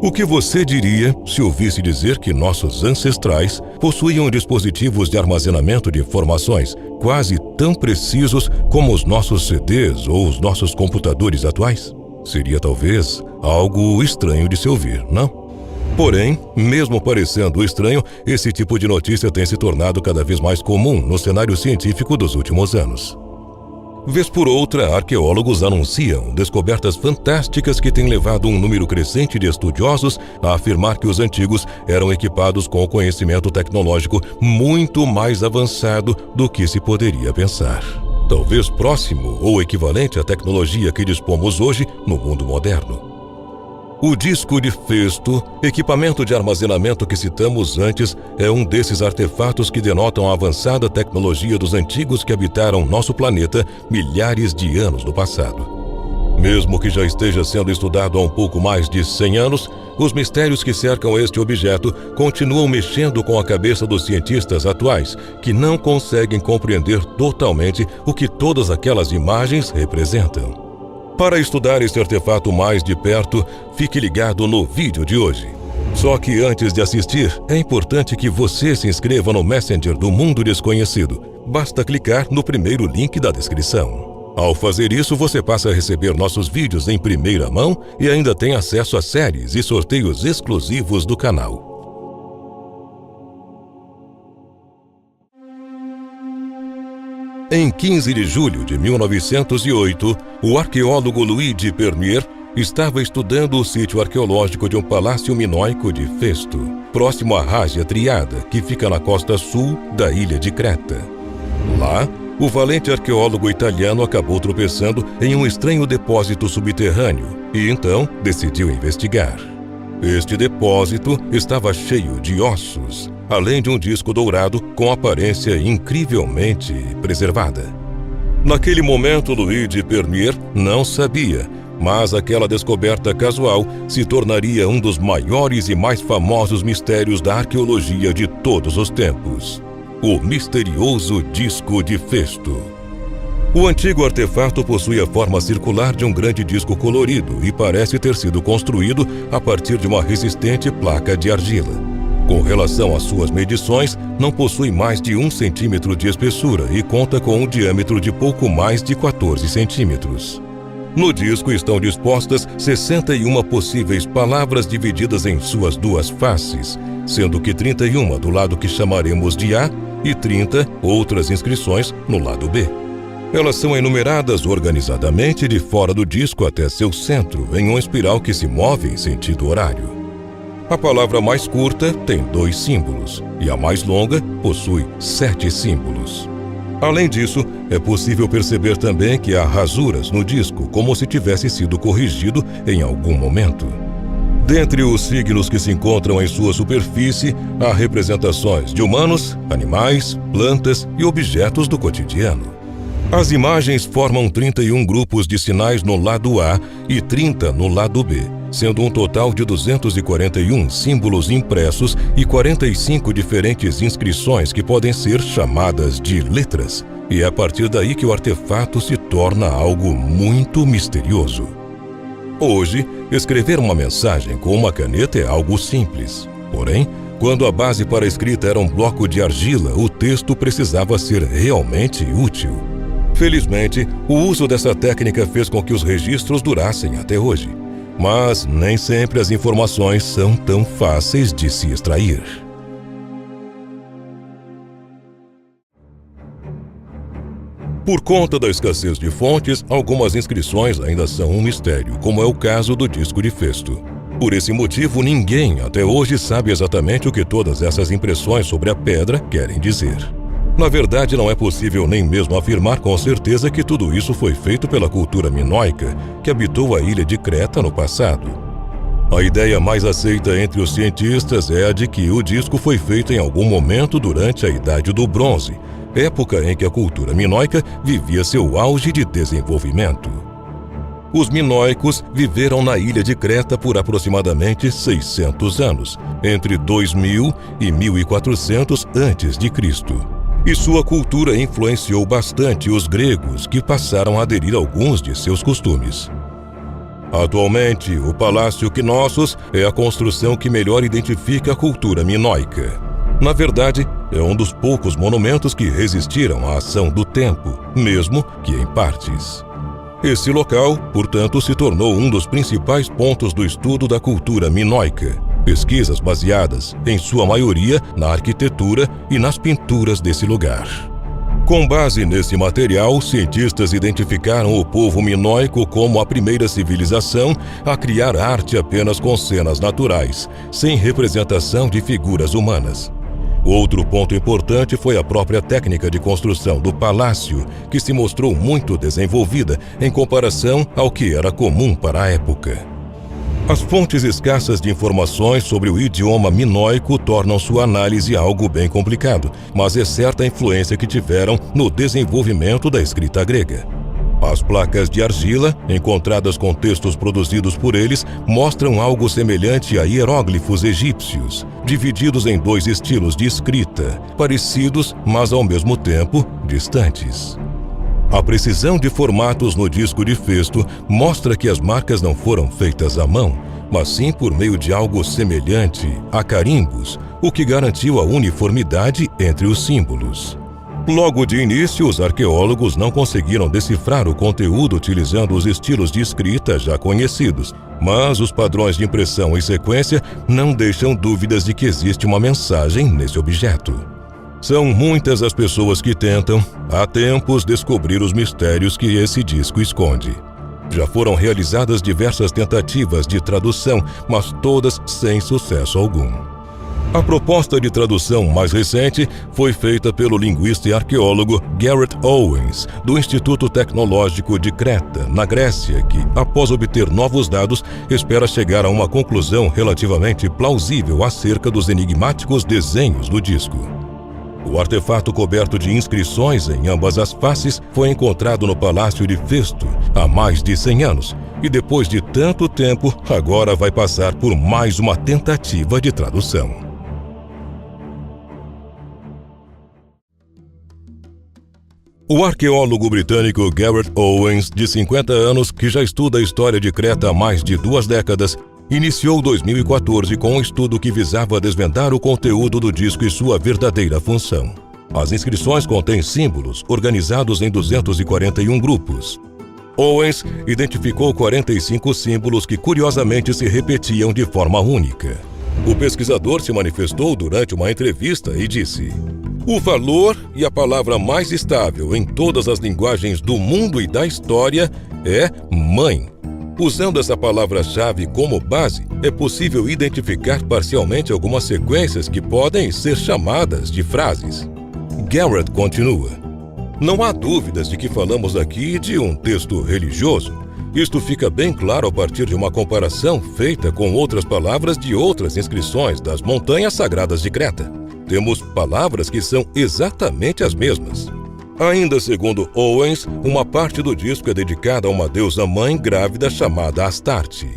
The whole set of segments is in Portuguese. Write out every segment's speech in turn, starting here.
O que você diria se ouvisse dizer que nossos ancestrais possuíam dispositivos de armazenamento de informações quase tão precisos como os nossos CDs ou os nossos computadores atuais? Seria talvez algo estranho de se ouvir, não? Porém, mesmo parecendo estranho, esse tipo de notícia tem se tornado cada vez mais comum no cenário científico dos últimos anos. Vez por outra, arqueólogos anunciam descobertas fantásticas que têm levado um número crescente de estudiosos a afirmar que os antigos eram equipados com o conhecimento tecnológico muito mais avançado do que se poderia pensar. Talvez próximo ou equivalente à tecnologia que dispomos hoje no mundo moderno. O disco de Festo, equipamento de armazenamento que citamos antes, é um desses artefatos que denotam a avançada tecnologia dos antigos que habitaram nosso planeta milhares de anos no passado. Mesmo que já esteja sendo estudado há um pouco mais de 100 anos, os mistérios que cercam este objeto continuam mexendo com a cabeça dos cientistas atuais, que não conseguem compreender totalmente o que todas aquelas imagens representam. Para estudar este artefato mais de perto, fique ligado no vídeo de hoje. Só que antes de assistir, é importante que você se inscreva no Messenger do Mundo Desconhecido. Basta clicar no primeiro link da descrição. Ao fazer isso, você passa a receber nossos vídeos em primeira mão e ainda tem acesso a séries e sorteios exclusivos do canal. Em 15 de julho de 1908, o arqueólogo Luigi Pernier estava estudando o sítio arqueológico de um palácio minoico de Festo, próximo à Rágia Triada, que fica na costa sul da ilha de Creta. Lá, o valente arqueólogo italiano acabou tropeçando em um estranho depósito subterrâneo e então decidiu investigar. Este depósito estava cheio de ossos, além de um disco dourado com aparência incrivelmente preservada. Naquele momento, Luigi Pernier não sabia, mas aquela descoberta casual se tornaria um dos maiores e mais famosos mistérios da arqueologia de todos os tempos: o misterioso disco de Festo. O antigo artefato possui a forma circular de um grande disco colorido e parece ter sido construído a partir de uma resistente placa de argila. Com relação às suas medições, não possui mais de 1 centímetro de espessura e conta com um diâmetro de pouco mais de 14 centímetros. No disco estão dispostas 61 possíveis palavras divididas em suas duas faces, sendo que 31 do lado que chamaremos de A e 30 outras inscrições no lado B. Elas são enumeradas organizadamente de fora do disco até seu centro, em uma espiral que se move em sentido horário. A palavra mais curta tem 2 símbolos e a mais longa possui 7 símbolos. Além disso, é possível perceber também que há rasuras no disco, como se tivesse sido corrigido em algum momento. Dentre os signos que se encontram em sua superfície, há representações de humanos, animais, plantas e objetos do cotidiano. As imagens formam 31 grupos de sinais no lado A e 30 no lado B, sendo um total de 241 símbolos impressos e 45 diferentes inscrições que podem ser chamadas de letras. E é a partir daí que o artefato se torna algo muito misterioso. Hoje, escrever uma mensagem com uma caneta é algo simples. Porém, quando a base para a escrita era um bloco de argila, o texto precisava ser realmente útil. Felizmente, o uso dessa técnica fez com que os registros durassem até hoje. Mas nem sempre as informações são tão fáceis de se extrair. Por conta da escassez de fontes, algumas inscrições ainda são um mistério, como é o caso do disco de Festo. Por esse motivo, ninguém até hoje sabe exatamente o que todas essas impressões sobre a pedra querem dizer. Na verdade, não é possível nem mesmo afirmar com certeza que tudo isso foi feito pela cultura minoica, que habitou a ilha de Creta no passado. A ideia mais aceita entre os cientistas é a de que o disco foi feito em algum momento durante a Idade do Bronze, época em que a cultura minoica vivia seu auge de desenvolvimento. Os minoicos viveram na ilha de Creta por aproximadamente 600 anos, entre 2000 e 1400 a.C., e sua cultura influenciou bastante os gregos, que passaram a aderir a alguns de seus costumes. Atualmente, o Palácio Knossos é a construção que melhor identifica a cultura minoica. Na verdade, é um dos poucos monumentos que resistiram à ação do tempo, mesmo que em partes. Esse local, portanto, se tornou um dos principais pontos do estudo da cultura minoica. Pesquisas baseadas, em sua maioria, na arquitetura e nas pinturas desse lugar. Com base nesse material, cientistas identificaram o povo minoico como a primeira civilização a criar arte apenas com cenas naturais, sem representação de figuras humanas. Outro ponto importante foi a própria técnica de construção do palácio, que se mostrou muito desenvolvida em comparação ao que era comum para a época. As fontes escassas de informações sobre o idioma minoico tornam sua análise algo bem complicado, mas é certa a influência que tiveram no desenvolvimento da escrita grega. As placas de argila, encontradas com textos produzidos por eles, mostram algo semelhante a hieróglifos egípcios, divididos em dois estilos de escrita, parecidos, mas ao mesmo tempo distantes. A precisão de formatos no disco de Festo mostra que as marcas não foram feitas à mão, mas sim por meio de algo semelhante a carimbos, o que garantiu a uniformidade entre os símbolos. Logo de início, os arqueólogos não conseguiram decifrar o conteúdo utilizando os estilos de escrita já conhecidos, mas os padrões de impressão e sequência não deixam dúvidas de que existe uma mensagem nesse objeto. São muitas as pessoas que tentam, há tempos, descobrir os mistérios que esse disco esconde. Já foram realizadas diversas tentativas de tradução, mas todas sem sucesso algum. A proposta de tradução mais recente foi feita pelo linguista e arqueólogo Garrett Owens, do Instituto Tecnológico de Creta, na Grécia, que, após obter novos dados, espera chegar a uma conclusão relativamente plausível acerca dos enigmáticos desenhos do disco. O artefato coberto de inscrições em ambas as faces foi encontrado no Palácio de Festo há mais de 100 anos e, depois de tanto tempo, agora vai passar por mais uma tentativa de tradução. O arqueólogo britânico Garrett Owens, de 50 anos, que já estuda a história de Creta há mais de 2 décadas, iniciou 2014 com um estudo que visava desvendar o conteúdo do disco e sua verdadeira função. As inscrições contêm símbolos organizados em 241 grupos. Owens identificou 45 símbolos que curiosamente se repetiam de forma única. O pesquisador se manifestou durante uma entrevista e disse: "O valor e a palavra mais estável em todas as linguagens do mundo e da história é mãe. Usando essa palavra-chave como base, é possível identificar parcialmente algumas sequências que podem ser chamadas de frases." Garrett continua: "Não há dúvidas de que falamos aqui de um texto religioso. Isto fica bem claro a partir de uma comparação feita com outras palavras de outras inscrições das montanhas sagradas de Creta. Temos palavras que são exatamente as mesmas." Ainda segundo Owens, uma parte do disco é dedicada a uma deusa-mãe grávida chamada Astarte.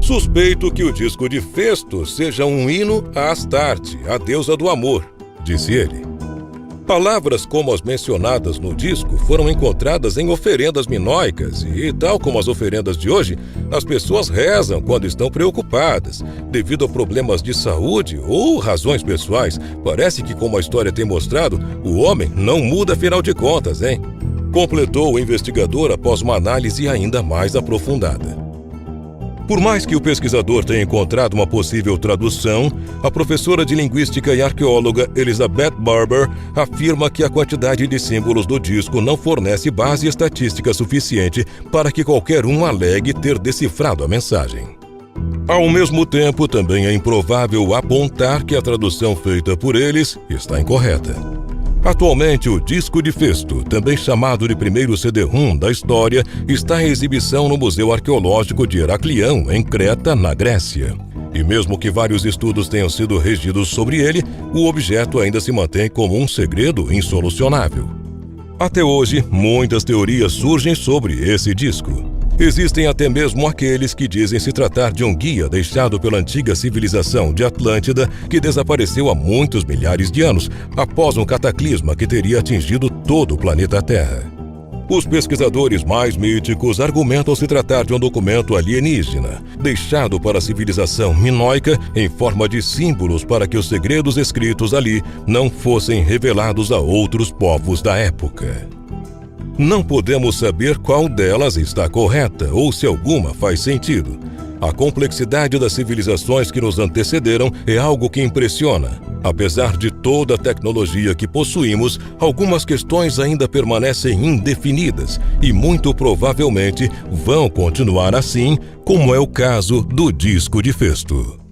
"Suspeito que o disco de Festo seja um hino a Astarte, a deusa do amor", disse ele. Palavras como as mencionadas no disco foram encontradas em oferendas minoicas e, tal como as oferendas de hoje, as pessoas rezam quando estão preocupadas. Devido a problemas de saúde ou razões pessoais, parece que, como a história tem mostrado, o homem não muda afinal de contas, hein? Completou o investigador após uma análise ainda mais aprofundada. Por mais que o pesquisador tenha encontrado uma possível tradução, a professora de linguística e arqueóloga Elizabeth Barber afirma que a quantidade de símbolos do disco não fornece base estatística suficiente para que qualquer um alegue ter decifrado a mensagem. Ao mesmo tempo, também é improvável apontar que a tradução feita por eles está incorreta. Atualmente, o disco de Festo, também chamado de primeiro CD-ROM da história, está em exibição no Museu Arqueológico de Heraclião, em Creta, na Grécia. E mesmo que vários estudos tenham sido regidos sobre ele, o objeto ainda se mantém como um segredo insolucionável. Até hoje, muitas teorias surgem sobre esse disco. Existem até mesmo aqueles que dizem se tratar de um guia deixado pela antiga civilização de Atlântida, que desapareceu há muitos milhares de anos, após um cataclisma que teria atingido todo o planeta Terra. Os pesquisadores mais míticos argumentam se tratar de um documento alienígena, deixado para a civilização minoica em forma de símbolos para que os segredos escritos ali não fossem revelados a outros povos da época. Não podemos saber qual delas está correta ou se alguma faz sentido. A complexidade das civilizações que nos antecederam é algo que impressiona. Apesar de toda a tecnologia que possuímos, algumas questões ainda permanecem indefinidas e muito provavelmente vão continuar assim, como é o caso do disco de Festo.